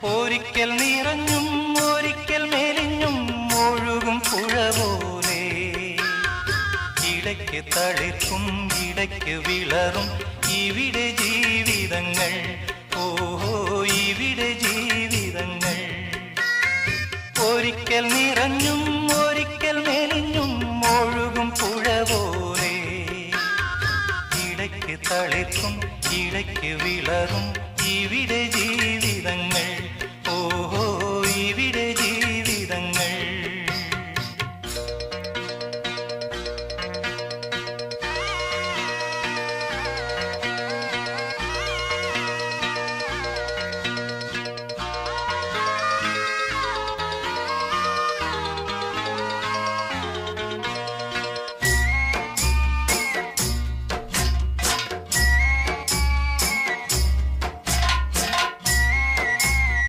ഒരിക്കൽ നിറഞ്ഞും ഒരിക്കൽ മെലിഞ്ഞും ഒഴുകും പുഴ പോലെ ഇടയ്ക്ക് തളിർക്കും ഇടയ്ക്ക് വിളറും ഇവിടെ ജീവിതങ്ങൾ. ഓഹോ ഇവിടെ ജീവിതങ്ങൾ. ഒരിക്കൽ നിറഞ്ഞും